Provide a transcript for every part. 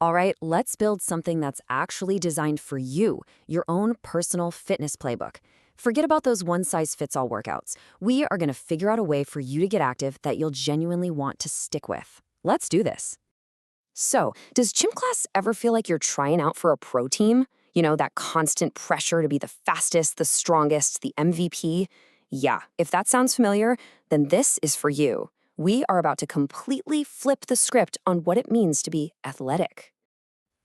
All right, let's build something that's actually designed for you, your own personal fitness playbook. Forget about those one-size-fits-all workouts. We are going to figure out a way for you to get active that you'll genuinely want to stick with. Let's do this. So, does gym class ever feel like you're trying out for a pro team? You know, that constant pressure to be the fastest, the strongest, the MVP? Yeah, if that sounds familiar, then this is for you. We are about to completely flip the script on what it means to be athletic.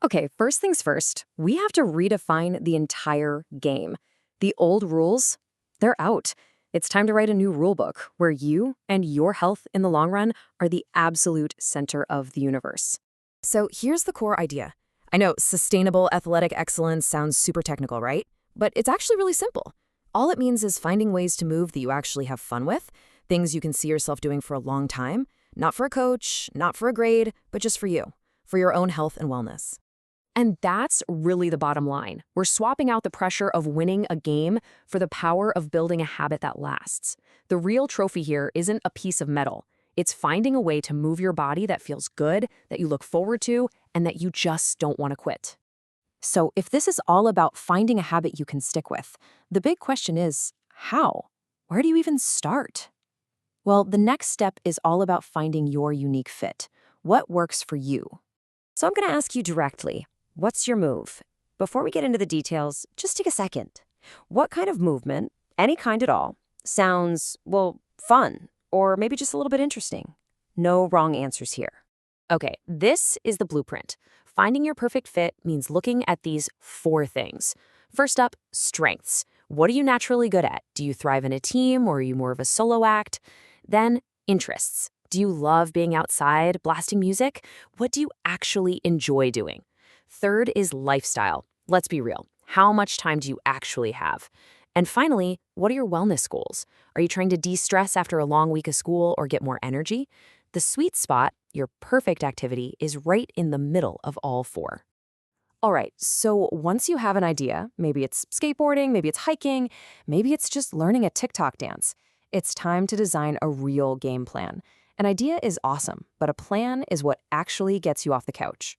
Okay, first things first, we have to redefine the entire game. The old rules, they're out. It's time to write a new rule book where you and your health in the long run are the absolute center of the universe. So here's the core idea. I know sustainable athletic excellence sounds super technical, right? But it's actually really simple. All it means is finding ways to move that you actually have fun with, things you can see yourself doing for a long time, not for a coach, not for a grade, but just for your own health and wellness. And that's really the bottom line. We're swapping out the pressure of winning a game for the power of building a habit that lasts. The real trophy here isn't a piece of metal. It's finding a way to move your body that feels good, that you look forward to, and that you just don't want to quit. So if this is all about finding a habit you can stick with, the big question is, how? Where do you even start? Well, the next step is all about finding your unique fit. What works for you? So I'm going to ask you directly, what's your move? Before we get into the details, just take a second. What kind of movement, any kind at all, sounds, well, fun, or maybe just a little bit interesting? No wrong answers here. Okay, this is the blueprint. Finding your perfect fit means looking at these four things. First up, strengths. What are you naturally good at? Do you thrive in a team, or are you more of a solo act? Then, interests. Do you love being outside, blasting music? What do you actually enjoy doing? Third is lifestyle. Let's be real. How much time do you actually have? And finally, what are your wellness goals? Are you trying to de-stress after a long week of school or get more energy? The sweet spot, your perfect activity, is right in the middle of all four. All right, so once you have an idea, maybe it's skateboarding, maybe it's hiking, maybe it's just learning a TikTok dance, it's time to design a real game plan. An idea is awesome, but a plan is what actually gets you off the couch.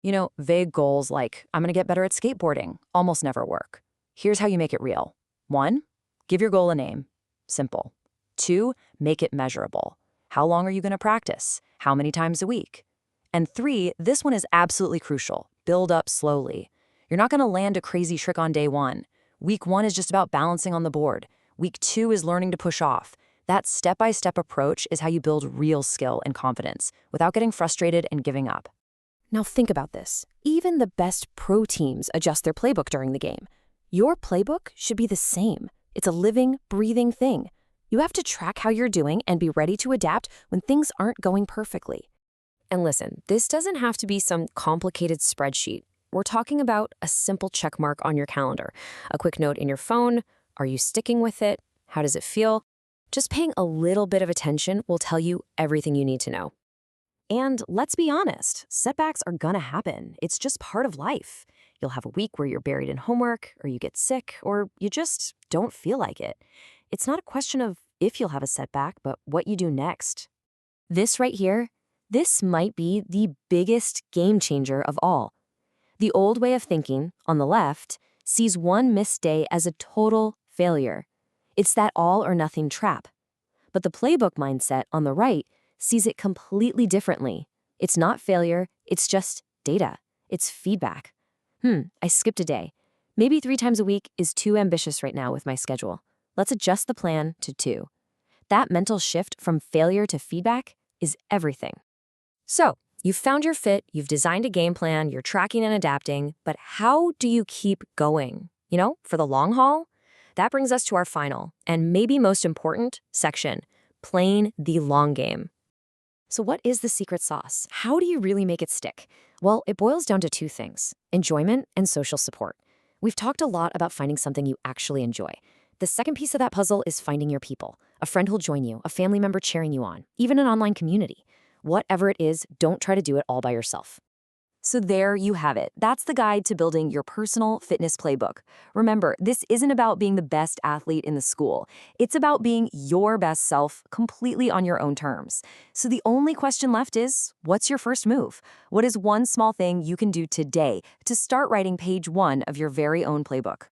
You know, vague goals like, I'm gonna get better at skateboarding, almost never work. Here's how you make it real. 1, give your goal a name. Simple. 2, make it measurable. How long are you gonna practice? How many times a week? And 3, this one is absolutely crucial. Build up slowly. You're not gonna land a crazy trick on day 1. Week 1 is just about balancing on the board. Week 2 is learning to push off. That step-by-step approach is how you build real skill and confidence without getting frustrated and giving up. Now think about this. Even the best pro teams adjust their playbook during the game. Your playbook should be the same. It's a living, breathing thing. You have to track how you're doing and be ready to adapt when things aren't going perfectly. And listen, this doesn't have to be some complicated spreadsheet. We're talking about a simple check mark on your calendar, a quick note in your phone. Are you sticking with it? How does it feel? Just paying a little bit of attention will tell you everything you need to know. And let's be honest, setbacks are gonna happen. It's just part of life. You'll have a week where you're buried in homework, or you get sick, or you just don't feel like it. It's not a question of if you'll have a setback, but what you do next. This right here, this might be the biggest game changer of all. The old way of thinking, on the left, sees one missed day as a total failure. It's that all or nothing trap. But the playbook mindset on the right sees it completely differently. It's not failure, it's just data. It's feedback. I skipped a day. Maybe 3 times a week is too ambitious right now with my schedule. Let's adjust the plan to 2. That mental shift from failure to feedback is everything. So, you've found your fit, you've designed a game plan, you're tracking and adapting, but how do you keep going? You know, for the long haul? That brings us to our final, and maybe most important, section, playing the long game. So what is the secret sauce? How do you really make it stick? Well, it boils down to 2 things, enjoyment and social support. We've talked a lot about finding something you actually enjoy. The second piece of that puzzle is finding your people, a friend who'll join you, a family member cheering you on, even an online community. Whatever it is, don't try to do it all by yourself. So there you have it. That's the guide to building your personal fitness playbook. Remember, this isn't about being the best athlete in the school. It's about being your best self completely on your own terms. So the only question left is, what's your first move? What is one small thing you can do today to start writing page one of your very own playbook?